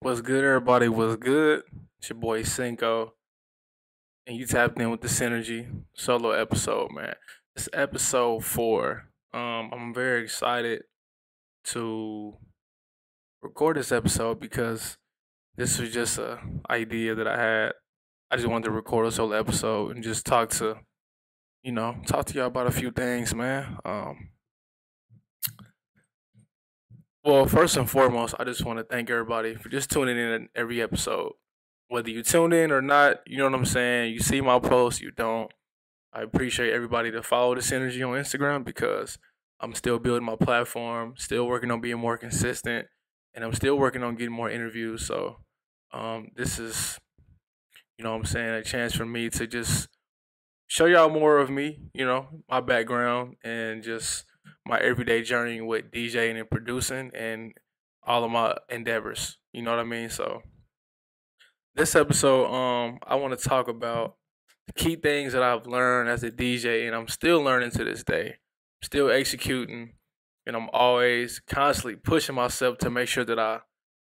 What's good, everybody? What's good? It's your boy Cinco, and you tapped in with the Cynergy solo episode, man. It's episode 4. I'm very excited to record this episode because this was just a idea that I had. I just wanted to record a solo episode and just talk to y'all about a few things, man. Well, first and foremost, I just want to thank everybody for just tuning in every episode. Whether you tune in or not, you know what I'm saying? You see my posts, you don't. I appreciate everybody to follow this energy on Instagram because I'm still building my platform, still working on being more consistent, and I'm still working on getting more interviews. So this is, what I'm saying, a chance for me to just show y'all more of me, my background and just my everyday journey with DJing and producing and all of my endeavors. You know what I mean? So this episode, I want to talk about the key things that I've learned as a DJ, and I'm still learning to this day. I'm still executing, and I'm always constantly pushing myself to make sure that I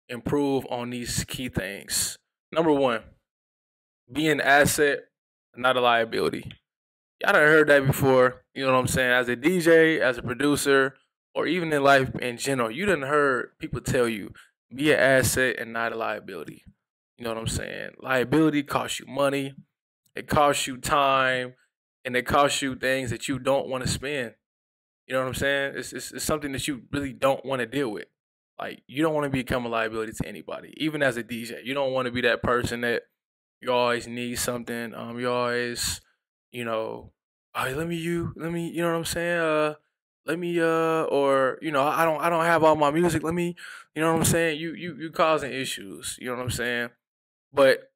improve on these key things. Number one, be an asset, not a liability. Y'all done heard that before. You know what I'm saying? As a DJ, as a producer, or even in life in general, you done heard people tell you, be an asset and not a liability. You know what I'm saying? Liability costs you money, it costs you time, and it costs you things that you don't want to spend. You know what I'm saying? It's something that you really don't want to deal with. Like, you don't want to become a liability to anybody, even as a DJ. You don't want to be that person that you always need something. You always, you know, oh, you know what I'm saying? Let me, or I don't have all my music. Let me, you know what I'm saying? You causing issues. You know what I'm saying? But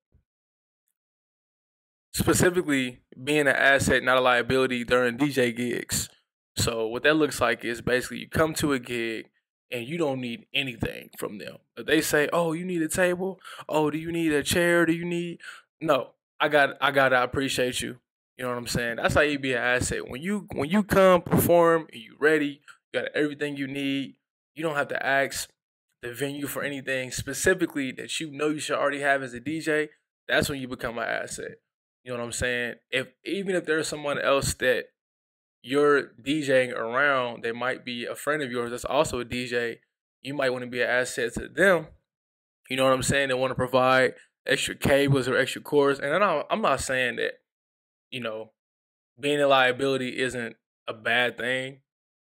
specifically, being an asset, not a liability during DJ gigs. So what that looks like is basically you come to a gig and you don't need anything from them. If they say, "Oh, you need a table? Oh, do you need a chair? Do you need?" No, I appreciate you. You know what I'm saying? That's how you be an asset. When you come perform and you ready, you got everything you need. You don't have to ask the venue for anything specifically that you know you should already have as a DJ. That's when you become an asset. You know what I'm saying? If even if there's someone else that you're DJing around, they might be a friend of yours that's also a DJ. You might want to be an asset to them. You know what I'm saying? They want to provide extra cables or extra cords. And I'm not saying that, you know, being a liability isn't a bad thing.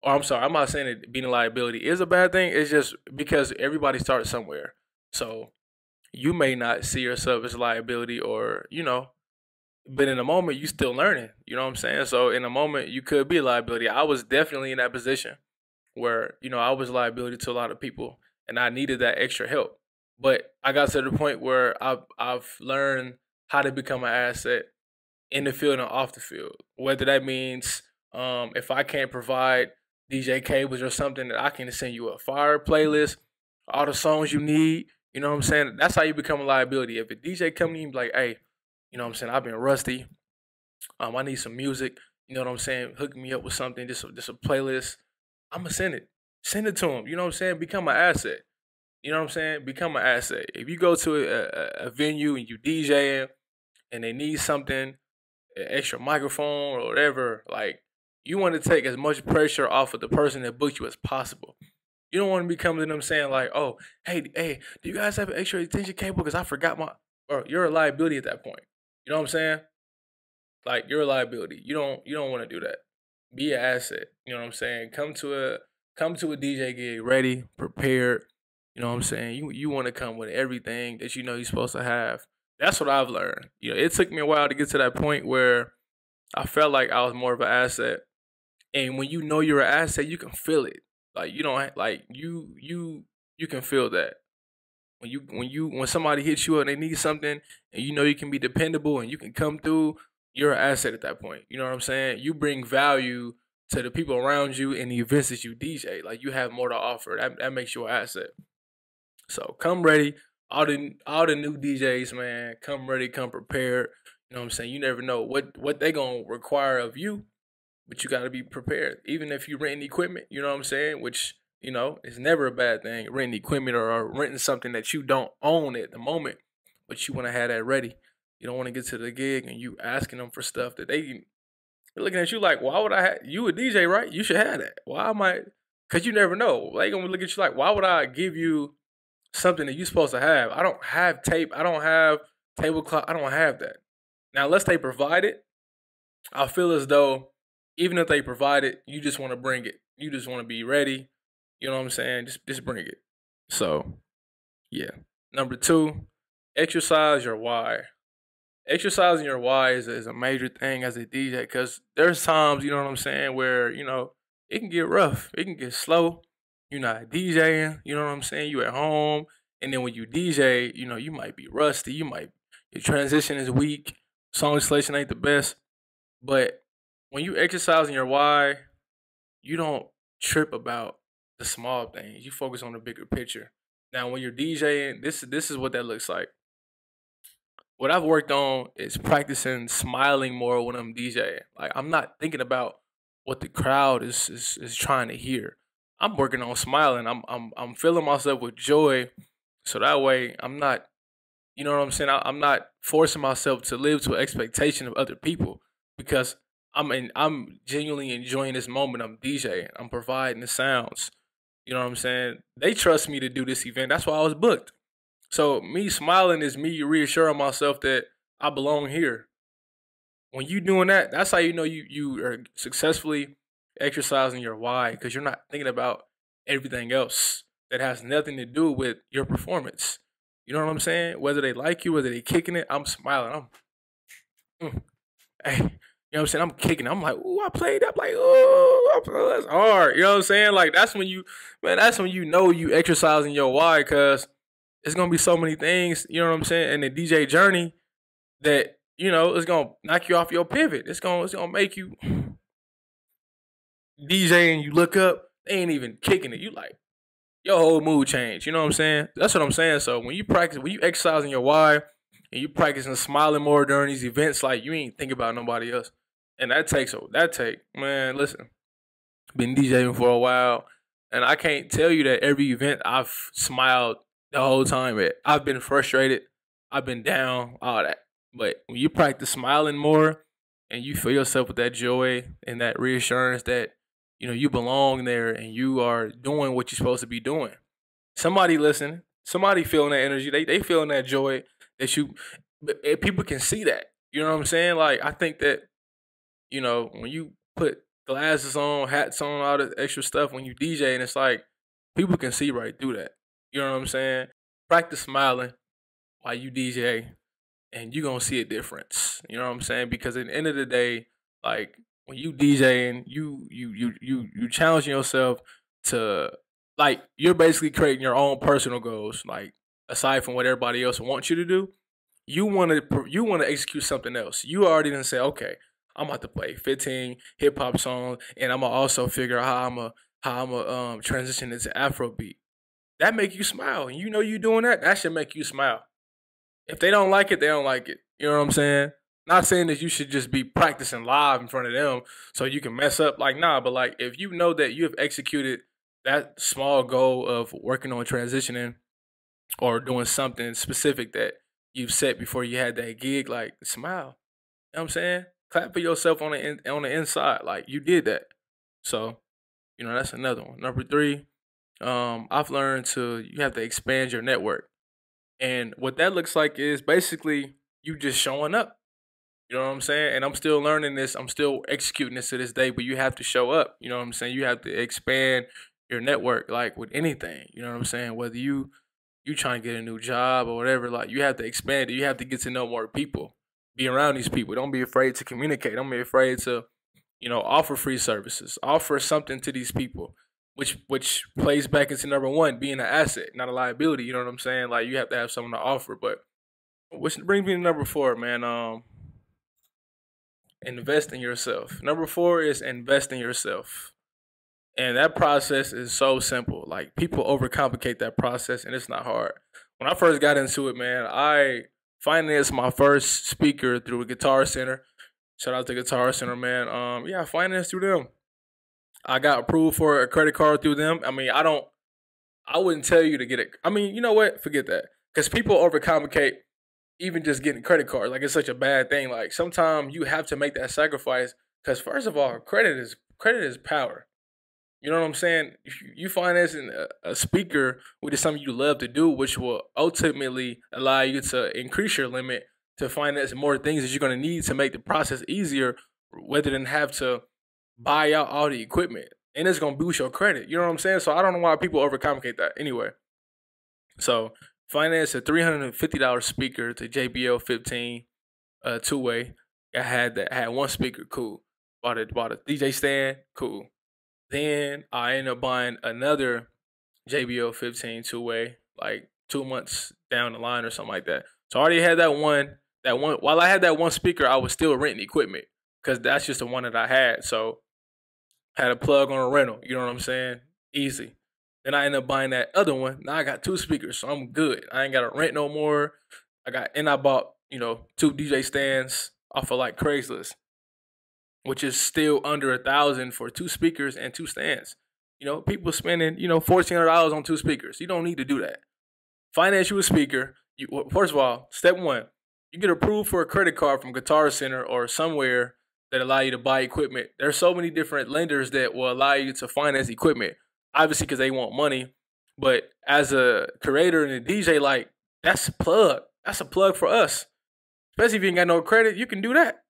Or I'm sorry, I'm not saying that being a liability is a bad thing. It's just because everybody starts somewhere. So you may not see yourself as a liability or, but in the moment you still learning. You know what I'm saying? So in a moment you could be a liability. I was definitely in that position where, I was a liability to a lot of people and I needed that extra help. But I got to the point where I've learned how to become an asset in the field and off the field. Whether that means if I can't provide DJ cables or something, that I can send you a fire playlist, all the songs you need. You know what I'm saying? That's how you become a liability. If a DJ come to you and be like, "Hey, you know what I'm saying? I've been rusty. I need some music. You know what I'm saying? Hook me up with something. Just a playlist. I'm gonna send it. Send it to them. You know what I'm saying? Become an asset. You know what I'm saying? Become an asset. If you go to a venue and you DJing and they need something, an extra microphone or whatever, like you want to take as much pressure off of the person that booked you as possible. You don't want to be coming to them saying like, "Oh, hey, do you guys have an extra extension cable? Because I forgot my." Or you're a liability at that point. You know what I'm saying? Like you're a liability. You don't want to do that. Be an asset. You know what I'm saying? Come to a DJ gig ready, prepared. You know what I'm saying? You want to come with everything that you know you're supposed to have. That's what I've learned. It took me a while to get to that point where I felt like I was more of an asset. And when you know you're an asset, you can feel it. Like you don't like you can feel that. When somebody hits you up and they need something and you know you can be dependable and you can come through, you're an asset at that point. You know what I'm saying? You bring value to the people around you and the events that you DJ. Like you have more to offer. That makes you an asset. So come ready. All the new DJs, man, come ready, come prepared. You know what I'm saying? You never know what they gonna require of you, but you gotta be prepared. Even if you rent equipment, you know what I'm saying? Which it's never a bad thing renting equipment or renting something that you don't own at the moment, but you want to have that ready. You don't want to get to the gig and you asking them for stuff that they're looking at you like, why would I have you a DJ, right? You should have that. Why am I? Because you never know. They gonna look at you like, why would I give you something that you're supposed to have? I don't have tape. I don't have tablecloth. I don't have that. Now, unless they provide it, I feel as though even if they provide it, you just want to bring it. You just want to be ready. You know what I'm saying? Just bring it. So yeah. Number two, exercise your why. Exercising your why is a major thing as a DJ because there's times, you know what I'm saying, where, it can get rough. It can get slow. You're not DJing, you know what I'm saying? You at home. And then when you DJ, you might be rusty. Your transition is weak. Song selection ain't the best. But when you exercising your why, you don't trip about the small things. You focus on the bigger picture. Now, when you're DJing, this is what that looks like. What I've worked on is practicing smiling more when I'm DJing. Like I'm not thinking about what the crowd is trying to hear. I'm working on smiling. I'm filling myself with joy, so that way I'm not, you know what I'm saying. I'm not forcing myself to live to an expectation of other people because I'm genuinely enjoying this moment. I'm DJing. I'm providing the sounds. You know what I'm saying. They trust me to do this event. That's why I was booked. So me smiling is me reassuring myself that I belong here. When you doing that, that's how you know you are successfully exercising your why because you're not thinking about everything else that has nothing to do with your performance. You know what I'm saying? Whether they like you, whether they kicking it, I'm smiling. Hey, you know what I'm saying? I'm kicking it. I'm like, ooh, I played that. Like, oh, that's hard. You know what I'm saying? Like that's when you know you exercising your why because it's gonna be so many things, you know what I'm saying, in the DJ journey that, it's gonna knock you off your pivot. It's gonna make you DJ and you look up, they ain't even kicking it. You like your whole mood change. You know what I'm saying? That's what I'm saying. So when you exercising your why and you practicing smiling more during these events, like you ain't think about nobody else. And man, listen, been DJing for a while, and I can't tell you that every event I've smiled the whole time. I've been frustrated, I've been down, all that. But when you practice smiling more and you fill yourself with that joy and that reassurance that you belong there and you are doing what you're supposed to be doing. Somebody listening, somebody feeling that energy, they feeling that joy that people can see that. You know what I'm saying? Like I think that when you put glasses on, hats on, all this extra stuff when you DJ, and it's like people can see right through that. You know what I'm saying? Practice smiling while you DJ, and you're gonna see a difference. You know what I'm saying? Because at the end of the day, like when you DJing, you challenging yourself to like you're basically creating your own personal goals. Like aside from what everybody else wants you to do, you want to execute something else. You already done say, okay, I'm about to play 15 hip hop songs, and I'm gonna also figure out how I'm a transition into Afrobeat. That make you smile, and you doing that. That should make you smile. If they don't like it, they don't like it. You know what I'm saying? Not saying that you should just be practicing live in front of them so you can mess up. Like, nah, but like if you know that you have executed that small goal of working on transitioning or doing something specific that you've set before you had that gig, like smile. You know what I'm saying? Clap for yourself on the inside. Like you did that. So, that's another one. Number three, I've learned you have to expand your network. And what that looks like is basically you just showing up. You know what I'm saying? And I'm still learning this. I'm still executing this to this day, but you have to show up. You know what I'm saying? You have to expand your network like with anything. You know what I'm saying? Whether you trying to get a new job or whatever, like you have to expand it. You have to get to know more people. Be around these people. Don't be afraid to communicate. Don't be afraid to, offer free services. Offer something to these people. Which plays back into number one, being an asset, not a liability. You know what I'm saying? Like you have to have something to offer. But which brings me to number four, man. Invest in yourself. Number four is invest in yourself. And that process is so simple. Like people overcomplicate that process and it's not hard. When I first got into it, man, I financed my first speaker through a Guitar Center. Shout out to Guitar Center, man. I financed through them. I got approved for a credit card through them. I mean, I wouldn't tell you to get it. I mean, you know what? Forget that. Because people overcomplicate even just getting credit cards. Like it's such a bad thing. Like sometimes you have to make that sacrifice. Because first of all, credit is power. You know what I'm saying? If you financing a speaker, which is something you love to do, which will ultimately allow you to increase your limit to finance more things that you're going to need to make the process easier, rather than have to buy out all the equipment. And it's going to boost your credit. You know what I'm saying? So I don't know why people overcomplicate that. Anyway, so finance a $350 speaker to JBL 15, two way. I had one speaker, cool. Bought a DJ stand, cool. Then I ended up buying another JBL 15 two way, like 2 months down the line or something like that. So I already had that one. That one, while I had that one speaker, I was still renting equipment because that's just the one that I had. So had a plug on a rental. You know what I'm saying? Easy. Then I ended up buying that other one. Now I got two speakers, so I'm good. I ain't got to rent no more. I bought two DJ stands off of like Craigslist, which is still under 1,000 for two speakers and two stands. People spending $1,400 on two speakers. You don't need to do that. Finance you a speaker. First of all, step one, you get approved for a credit card from Guitar Center or somewhere that allow you to buy equipment. There's so many different lenders that will allow you to finance equipment, obviously because they want money. But as a creator and a DJ, like that's a plug. That's a plug for us. Especially if you ain't got no credit, you can do that.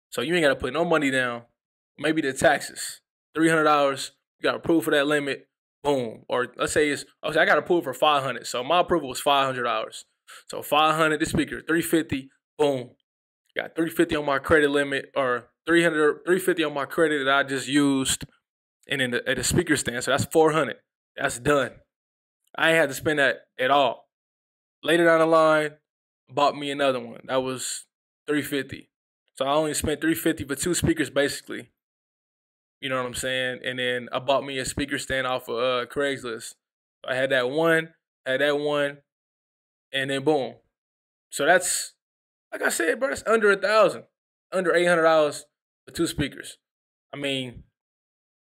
So you ain't got to put no money down. Maybe the taxes, $300. You got approved for that limit. Boom. Or let's say I got approved for $500. So my approval was $500. So $500. This speaker $350. Boom. Got $350 on my credit limit, or $350 on my credit that I just used, and then at the speaker stand. So that's $400. That's done. I ain't had to spend that at all. Later down the line, bought me another one. That was $350. So I only spent $350 for two speakers, basically. You know what I'm saying? And then I bought me a speaker stand off of Craigslist. I had that one, and then boom. So that's, like I said, bro, that's under 1,000, under $800 for two speakers. I mean,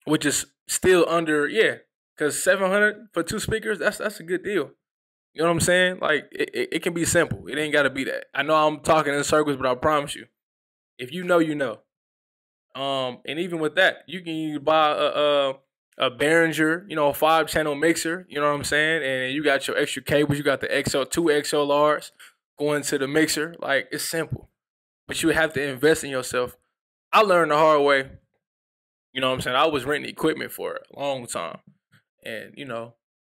which is still under, yeah, because $700 for two speakers, that's a good deal. You know what I'm saying? Like it can be simple. It ain't got to be that. I know I'm talking in circles, but I promise you, if you know, you know. And even with that, you can buy a Behringer, a 5-channel mixer. You know what I'm saying? And you got your extra cables. You got the two XLRs going to the mixer. Like it's simple, but you have to invest in yourself. I learned the hard way. You know what I'm saying? I was renting equipment for a long time, and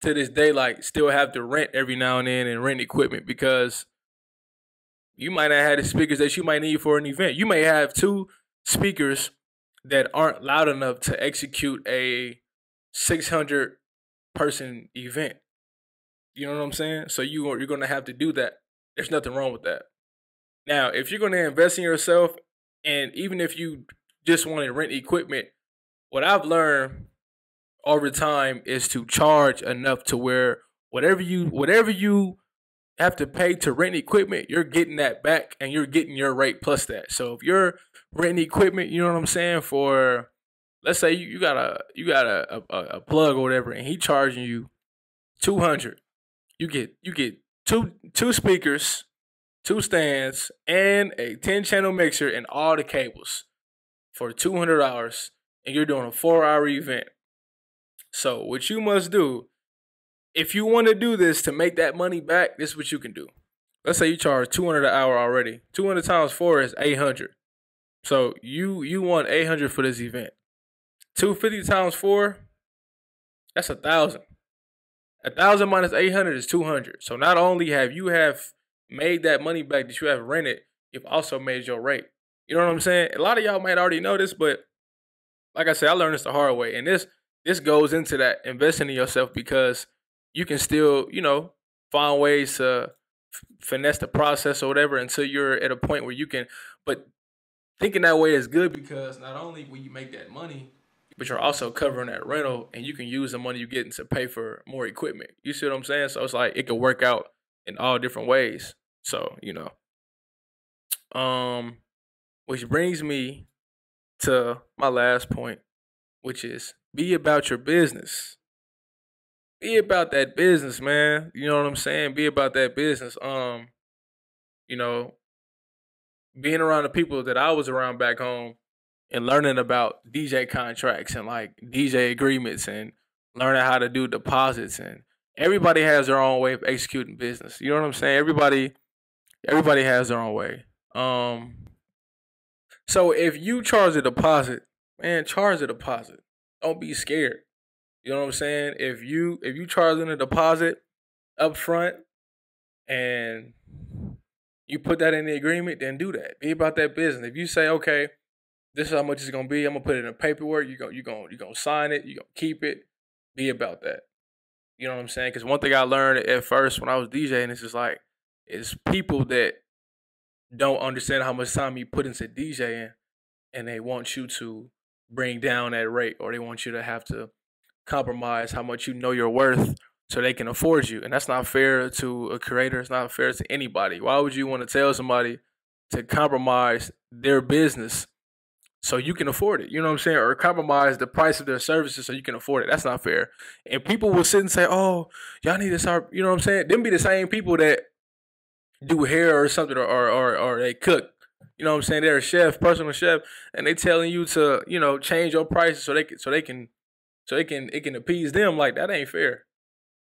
to this day, like still have to rent every now and then and rent equipment because you might not have the speakers that you might need for an event. You may have two speakers that aren't loud enough to execute a 600 person event. You know what I'm saying? So you're going to have to do that. There's nothing wrong with that. Now, if you're going to invest in yourself, and even if you just want to rent equipment, what I've learned over time is to charge enough to where whatever you have to pay to rent equipment, you're getting that back and you're getting your rate plus that. So if you're renting equipment, you know what I'm saying, for let's say you got a plug or whatever, and he charging you $200, you get two speakers, two stands, and a 10-channel mixer and all the cables for $200, and you're doing a 4-hour event. So what you must do, if you want to do this to make that money back, this is what you can do. Let's say you charge $200 an hour already. 200 times 4 is $800. So you want $800 for this event. 250 times 4, that's 1,000. 1,000 minus 800 is 200. So not only have you made that money back that you have rented, you've also made your rate. You know what I'm saying? A lot of y'all might already know this, but like I said, I learned this the hard way. And this goes into that investing in yourself, because you can still, find ways to finesse the process or whatever until you're at a point where you can. But thinking that way is good, because not only will you make that money, but you're also covering that rental, and you can use the money you're getting to pay for more equipment. You see what I'm saying? So it's like it could work out in all different ways. So, which brings me to my last point. which is be about your business. Be about that business, man. You know what I'm saying? Be about that business. You know, being around the people that I was around back home and learning about DJ contracts and like DJ agreements and learning how to do deposits, and everybody has their own way of executing business. You know what I'm saying? Everybody has their own way. So if you charge a deposit, man, charge a deposit. Don't be scared. You know what I'm saying? If you charging a deposit up front and you put that in the agreement, then do that. Be about that business. If you say, okay, this is how much it's gonna be, I'm gonna put it in paperwork. You gonna sign it. You gonna keep it. Be about that. You know what I'm saying? Because one thing I learned at first when I was DJing is just like, it's people that don't understand how much time you put into DJing, and they want you to bring down that rate, or they want you to have to compromise how much you know you're worth so they can afford you. And that's not fair to a creator. It's not fair to anybody. Why would you want to tell somebody to compromise their business so you can afford it? You know what I'm saying? Or compromise the price of their services so you can afford it. That's not fair. And people will sit and say, oh, y'all need to start, you know what I'm saying? Them be the same people that do hair or something, or they cook. You know what I'm saying? They're a chef, personal chef, and they telling you to, you know, change your prices so it can appease them. Like, that ain't fair.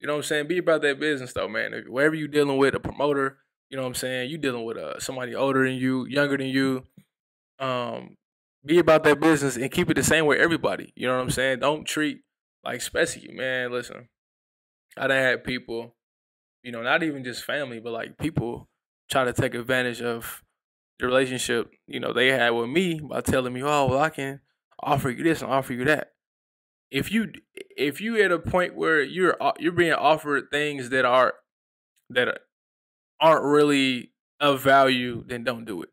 You know what I'm saying? Be about that business though, man. Wherever you dealing with a promoter, you know what I'm saying? You dealing with somebody older than you, younger than you. Be about that business and keep it the same with everybody. You know what I'm saying? Don't treat, like, especially, man, listen, I done had people, you know, not even just family, but like people try to take advantage of the relationship, you know, they had with me by telling me, oh, well, I can offer you this and offer you that. If you at a point where you're being offered things that aren't really of value, then don't do it.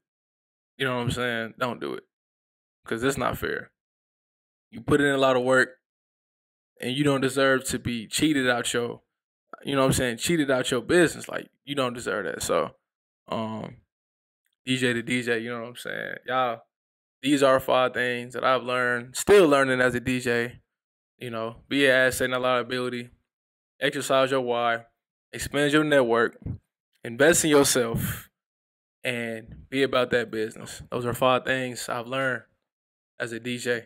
You know what I'm saying? Don't do it, because it's not fair. You put in a lot of work, and you don't deserve to be cheated out your, you know what I'm saying, cheated out your business. Like, you don't deserve that. So, DJ to DJ, you know what I'm saying? Y'all, these are 5 things that I've learned, still learning as a DJ. You know, be an asset, not liability. Exercise your why. Expand your network. Invest in yourself. And be about that business. Those are 5 things I've learned as a DJ.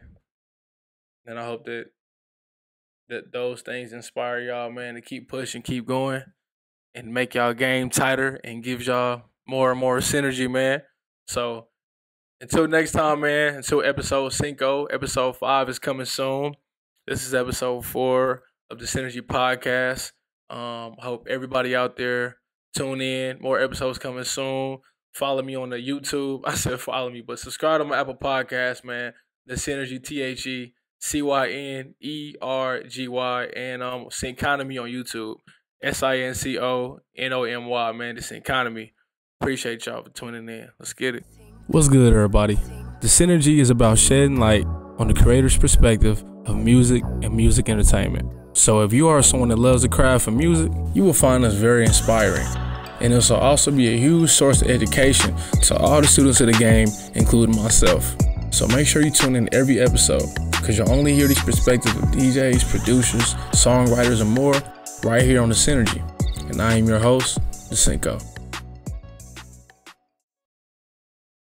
And I hope that those things inspire y'all, man, to keep pushing, keep going, and make y'all game tighter and gives y'all more and more synergy, man. So until next time, man, until episode Cinco, episode 5 is coming soon. This is episode 4 of the Cynergy podcast. Hope everybody out there tune in. More episodes coming soon. Follow me on the YouTube. I said follow me, but subscribe to my Apple Podcast, man. The Cynergy, TheCynergy, and Synconomy on YouTube. SINCONOMY, man. The Synconomy. Appreciate y'all for tuning in. Let's get it. What's good, everybody? The Cynergy is about shedding light on the creator's perspective of music and music entertainment. So if you are someone that loves the craft of music, you will find us very inspiring. And this will also be a huge source of education to all the students of the game, including myself. So make sure you tune in every episode, because you'll only hear these perspectives of DJs, producers, songwriters, and more right here on the Cynergy. And I am your host, the Cinco.